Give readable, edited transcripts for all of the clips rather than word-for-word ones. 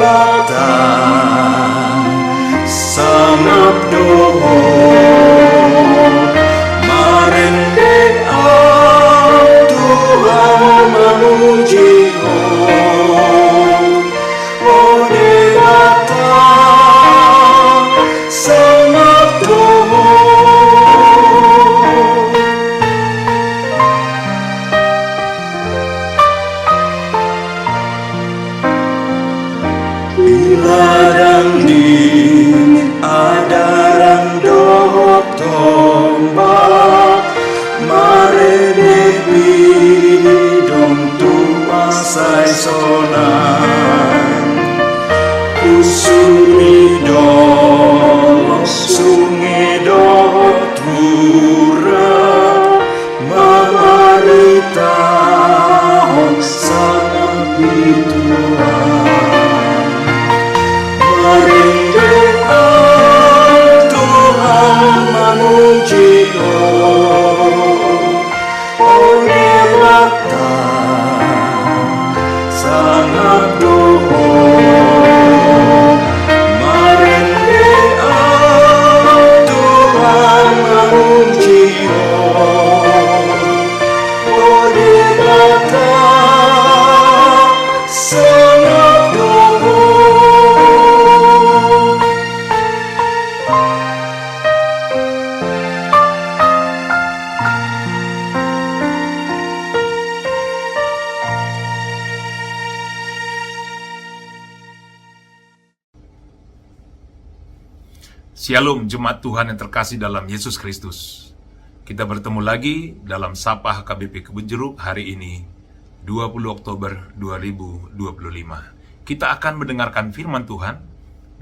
datang sangat doa marende Tuhan memuji sangat doa Ladang di adaran doh tombak marene bidong tuasai sonan usumi doh sungi doh tura marita sangat bituan Tuhan memuji sangat doa marende Tuhan memuji sangat doa. Shalom Jemaat Tuhan yang terkasih dalam Yesus Kristus. Kita bertemu lagi dalam Sapa HKBP Kebun Jeruk hari ini 20 Oktober 2025. Kita akan mendengarkan firman Tuhan,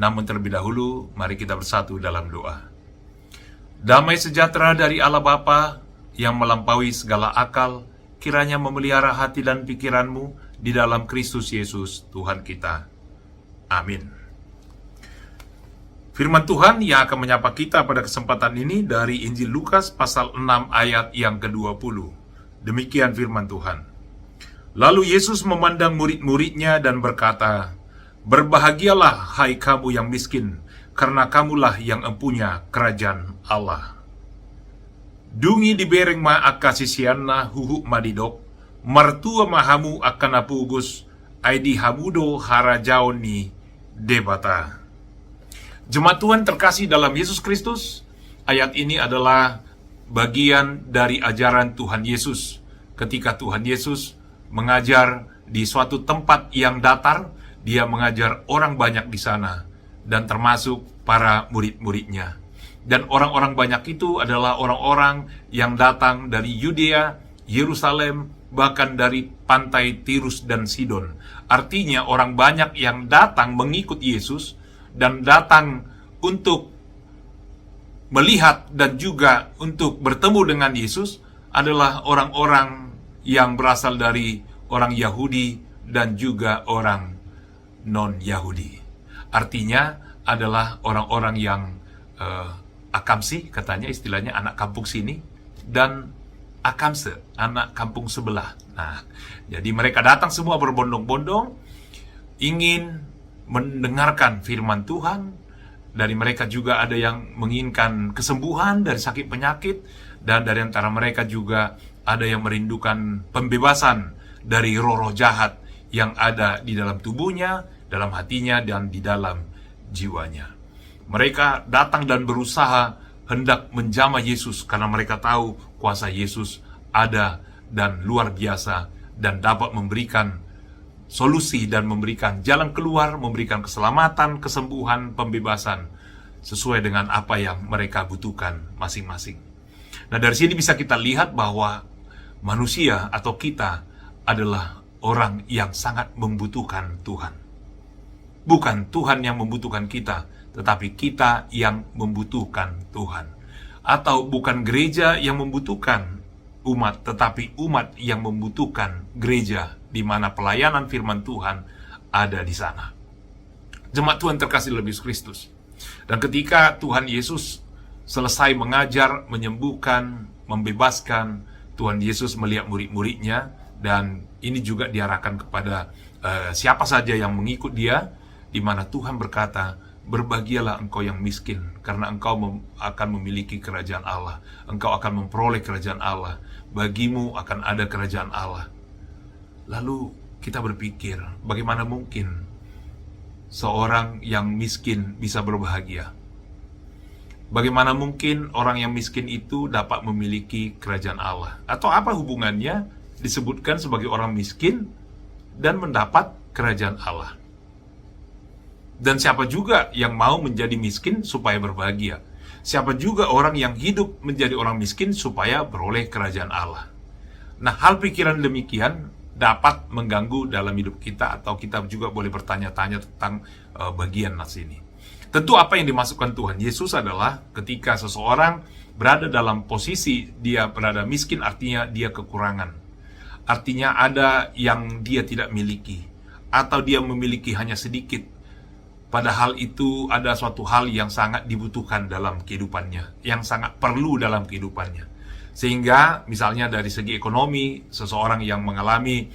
namun terlebih dahulu mari kita bersatu dalam doa. Damai sejahtera dari Allah Bapa yang melampaui segala akal, kiranya memelihara hati dan pikiranmu di dalam Kristus Yesus Tuhan kita. Amin. Firman Tuhan yang akan menyapa kita pada kesempatan ini dari Injil Lukas pasal 6 ayat yang ke-20. Demikian firman Tuhan. Lalu Yesus memandang murid-muridnya dan berkata, "Berbahagialah hai kamu yang miskin, karena kamulah yang empunya kerajaan Allah. Dungi dibereng ma akasisianna huhu madidok, mertua mahamu akan apugus, aidi hamudo harajaoni debata." Jemaat Tuhan terkasih dalam Yesus Kristus, ayat ini adalah bagian dari ajaran Tuhan Yesus ketika Tuhan Yesus mengajar di suatu tempat yang datar. Dia mengajar orang banyak di sana dan termasuk para murid-muridnya. Dan orang-orang banyak itu adalah orang-orang yang datang dari Yudea, Yerusalem, bahkan dari pantai Tirus dan Sidon. Artinya orang banyak yang datang mengikut Yesus dan datang untuk melihat dan juga untuk bertemu dengan Yesus adalah orang-orang yang berasal dari orang Yahudi dan juga orang non-Yahudi. Artinya adalah orang-orang yang akamsi, katanya istilahnya anak kampung sini, dan akamse, anak kampung sebelah. Nah, jadi mereka datang semua berbondong-bondong ingin mendengarkan firman Tuhan. Dari mereka juga ada yang menginginkan kesembuhan dari sakit penyakit, dan dari antara mereka juga ada yang merindukan pembebasan dari roh-roh jahat yang ada di dalam tubuhnya, dalam hatinya, dan di dalam jiwanya. Mereka datang dan berusaha hendak menjamah Yesus karena mereka tahu kuasa Yesus ada dan luar biasa dan dapat memberikan solusi dan memberikan jalan keluar, memberikan keselamatan, kesembuhan, pembebasan sesuai dengan apa yang mereka butuhkan masing-masing. Nah, dari sini bisa kita lihat bahwa manusia atau kita adalah orang yang sangat membutuhkan Tuhan. Bukan Tuhan yang membutuhkan kita, tetapi kita yang membutuhkan Tuhan. Atau bukan gereja yang membutuhkan umat, tetapi umat yang membutuhkan gereja, di mana pelayanan firman Tuhan ada di sana. Jemaat Tuhan terkasih dalam Yesus Kristus. Dan ketika Tuhan Yesus selesai mengajar, menyembuhkan, membebaskan, Tuhan Yesus melihat murid-muridnya, dan ini juga diarahkan kepada siapa saja yang mengikut dia. di mana Tuhan berkata, berbahagialah engkau yang miskin, karena engkau akan memiliki kerajaan Allah. Engkau akan memperoleh kerajaan Allah. Bagimu akan ada kerajaan Allah. Lalu kita berpikir, bagaimana mungkin seorang yang miskin bisa berbahagia? Bagaimana mungkin orang yang miskin itu dapat memiliki kerajaan Allah? Atau apa hubungannya disebutkan sebagai orang miskin dan mendapat kerajaan Allah? Dan siapa juga yang mau menjadi miskin supaya berbahagia? Siapa juga orang yang hidup menjadi orang miskin supaya beroleh kerajaan Allah? Nah, hal pikiran demikian dapat mengganggu dalam hidup kita, atau kita juga boleh bertanya-tanya tentang bagian nas ini. Tentu apa yang dimasukkan Tuhan Yesus adalah ketika seseorang berada dalam posisi dia berada miskin, artinya dia kekurangan. Artinya ada yang dia tidak miliki, atau dia memiliki hanya sedikit. Padahal itu ada suatu hal yang sangat dibutuhkan dalam kehidupannya, yang sangat perlu dalam kehidupannya. Sehingga misalnya dari segi ekonomi, seseorang yang mengalami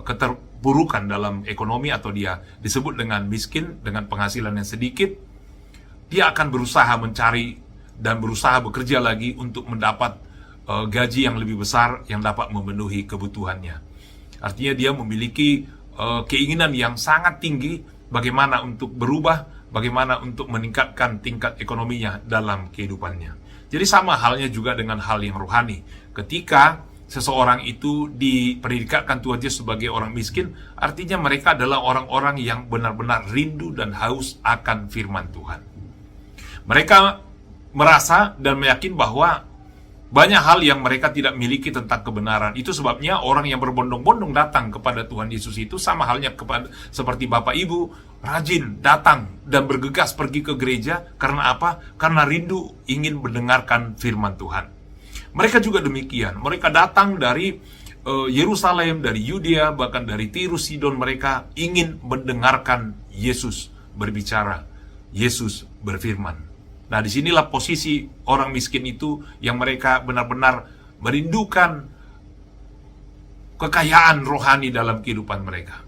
keterpurukan dalam ekonomi, atau dia disebut dengan miskin dengan penghasilan yang sedikit, dia akan berusaha mencari dan berusaha bekerja lagi untuk mendapat gaji yang lebih besar yang dapat memenuhi kebutuhannya. Artinya dia memiliki keinginan yang sangat tinggi bagaimana untuk berubah, bagaimana untuk meningkatkan tingkat ekonominya dalam kehidupannya. Jadi sama halnya juga dengan hal yang rohani. Ketika seseorang itu diperidikatkan Tuhan Yesus sebagai orang miskin, artinya mereka adalah orang-orang yang benar-benar rindu dan haus akan firman Tuhan. Mereka merasa dan meyakin bahwa banyak hal yang mereka tidak miliki tentang kebenaran. Itu sebabnya orang yang berbondong-bondong datang kepada Tuhan Yesus itu sama halnya seperti Bapak Ibu, rajin datang dan bergegas pergi ke gereja. Karena apa? Karena rindu ingin mendengarkan firman Tuhan. Mereka juga demikian. Mereka datang dari Yerusalem, dari Yudea, bahkan dari Tirus Sidon. Mereka ingin mendengarkan Yesus berbicara, Yesus berfirman. Nah, disinilah posisi orang miskin itu, yang mereka benar-benar merindukan kekayaan rohani dalam kehidupan mereka.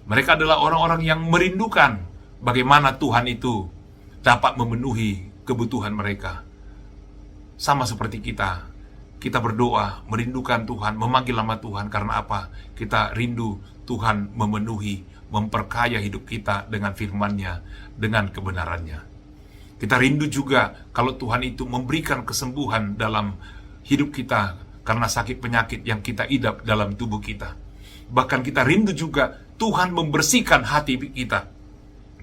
Mereka adalah orang-orang yang merindukan bagaimana Tuhan itu dapat memenuhi kebutuhan mereka. Sama seperti kita berdoa, merindukan Tuhan, memanggil nama Tuhan. Karena apa? Kita rindu Tuhan memenuhi, memperkaya hidup kita dengan firman-Nya, dengan kebenarannya. Kita rindu juga kalau Tuhan itu memberikan kesembuhan dalam hidup kita karena sakit penyakit yang kita idap dalam tubuh kita. Bahkan kita rindu juga Tuhan membersihkan hati kita,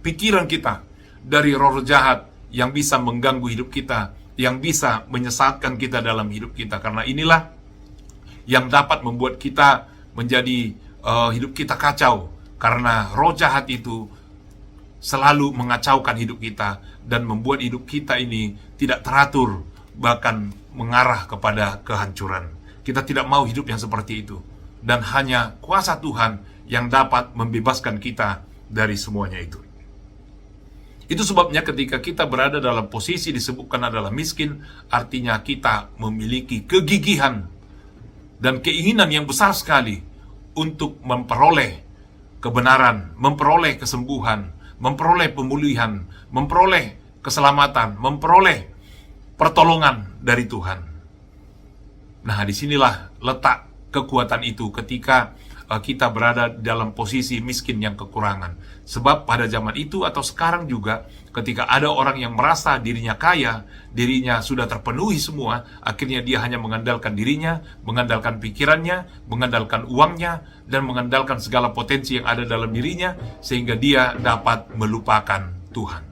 pikiran kita dari roh jahat yang bisa mengganggu hidup kita, yang bisa menyesatkan kita dalam hidup kita. Karena inilah yang dapat membuat kita menjadi hidup kita kacau, karena roh jahat itu selalu mengacaukan hidup kita dan membuat hidup kita ini tidak teratur, bahkan mengarah kepada kehancuran. Kita tidak mau hidup yang seperti itu, dan hanya kuasa Tuhan yang dapat membebaskan kita dari semuanya itu. Itu sebabnya ketika kita berada dalam posisi disebutkan adalah miskin, artinya kita memiliki kegigihan dan keinginan yang besar sekali untuk memperoleh kebenaran, memperoleh kesembuhan, memperoleh pemulihan, memperoleh keselamatan, memperoleh pertolongan dari Tuhan. Nah, disinilah letak kekuatan itu ketika kita berada dalam posisi miskin yang kekurangan. Sebab pada zaman itu atau sekarang juga, ketika ada orang yang merasa dirinya kaya, dirinya sudah terpenuhi semua, akhirnya dia hanya mengandalkan dirinya, mengandalkan pikirannya, mengandalkan uangnya, dan mengandalkan segala potensi yang ada dalam dirinya, sehingga dia dapat melupakan Tuhan.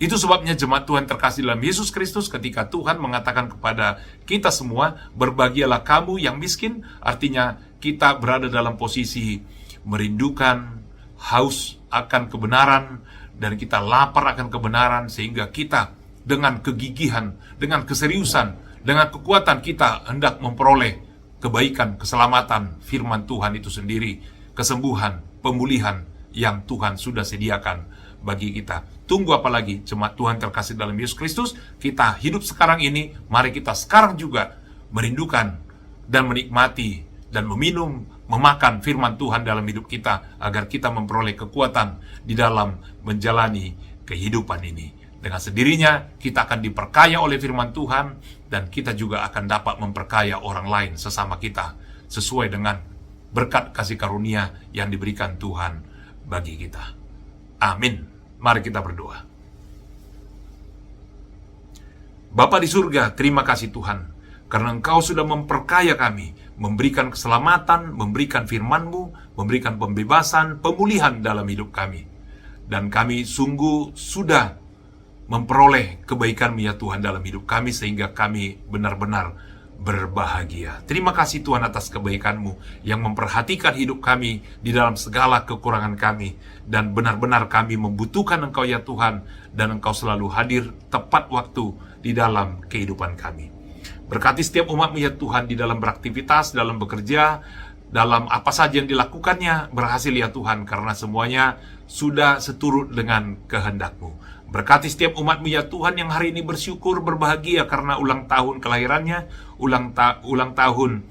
Itu sebabnya jemaat Tuhan terkasih dalam Yesus Kristus, ketika Tuhan mengatakan kepada kita semua, berbahagialah kamu yang miskin, artinya kita berada dalam posisi merindukan, haus akan kebenaran, dan kita lapar akan kebenaran, sehingga kita dengan kegigihan, dengan keseriusan, dengan kekuatan kita hendak memperoleh kebaikan, keselamatan, firman Tuhan itu sendiri, kesembuhan, pemulihan yang Tuhan sudah sediakan bagi kita. Tunggu apa lagi, jemaat Tuhan terkasih dalam Yesus Kristus? Kita hidup sekarang ini, mari kita sekarang juga merindukan dan menikmati dan meminum, memakan firman Tuhan dalam hidup kita, agar kita memperoleh kekuatan di dalam menjalani kehidupan ini. Dengan sendirinya kita akan diperkaya oleh firman Tuhan, dan kita juga akan dapat memperkaya orang lain sesama kita sesuai dengan berkat kasih karunia yang diberikan Tuhan bagi kita. Amin. Mari kita berdoa. Bapa di surga, terima kasih Tuhan, karena Engkau sudah memperkaya kami, memberikan keselamatan, memberikan firman-Mu, memberikan pembebasan, pemulihan dalam hidup kami. Dan kami sungguh sudah memperoleh kebaikan-Mu ya Tuhan dalam hidup kami, sehingga kami benar-benar berbahagia. Terima kasih Tuhan atas kebaikan-Mu yang memperhatikan hidup kami di dalam segala kekurangan kami. Dan benar-benar kami membutuhkan Engkau ya Tuhan, dan Engkau selalu hadir tepat waktu di dalam kehidupan kami. Berkati setiap umat-Mu ya Tuhan di dalam beraktivitas, dalam bekerja, dalam apa saja yang dilakukannya berhasil ya Tuhan, karena semuanya sudah seturut dengan kehendak-Mu. Berkati setiap umat-Mu ya Tuhan yang hari ini bersyukur, berbahagia karena ulang tahun kelahirannya, ulang tahun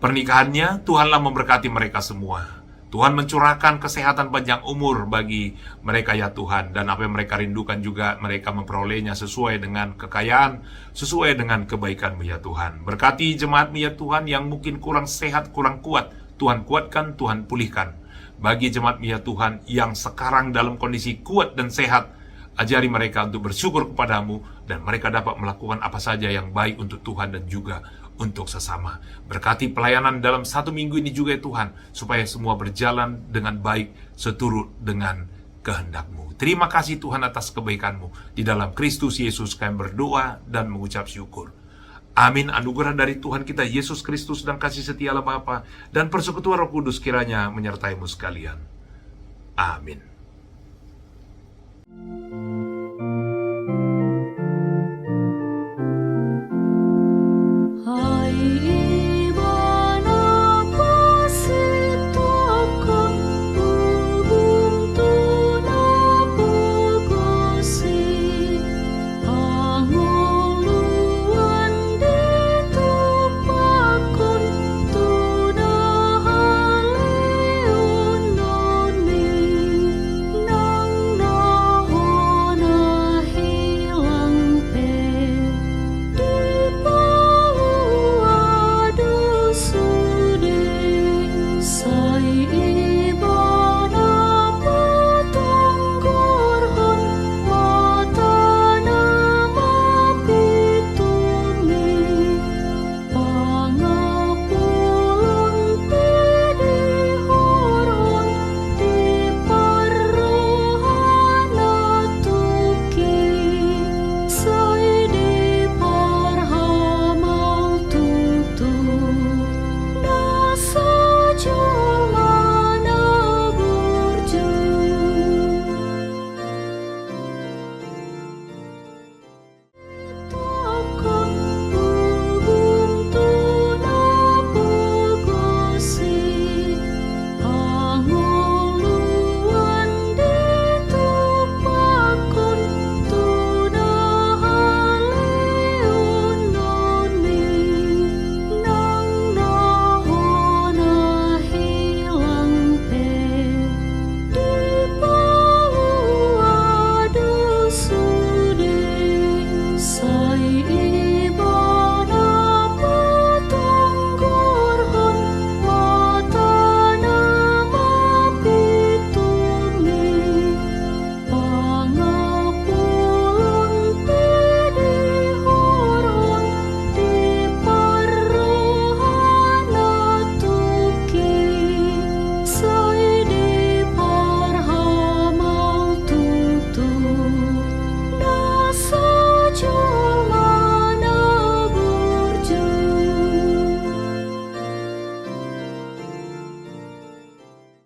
pernikahannya. Tuhanlah memberkati mereka semua. Tuhan mencurahkan kesehatan panjang umur bagi mereka ya Tuhan, dan apa yang mereka rindukan juga mereka memperolehnya sesuai dengan kekayaan, sesuai dengan kebaikan-Mu ya Tuhan. Berkati jemaat-Mu ya Tuhan yang mungkin kurang sehat, kurang kuat, Tuhan kuatkan, Tuhan pulihkan. Bagi jemaat-Mu ya Tuhan yang sekarang dalam kondisi kuat dan sehat, ajari mereka untuk bersyukur kepada-Mu, dan mereka dapat melakukan apa saja yang baik untuk Tuhan dan juga untuk sesama. Berkati pelayanan dalam 1 minggu ini juga ya Tuhan, supaya semua berjalan dengan baik seturut dengan kehendak-Mu. Terima kasih Tuhan atas kebaikan-Mu. Di dalam Kristus Yesus kami berdoa dan mengucap syukur. Amin. Anugerah dari Tuhan kita Yesus Kristus dan kasih setia Allah Bapa dan persekutuan Roh Kudus kiranya menyertai-Mu sekalian. Amin.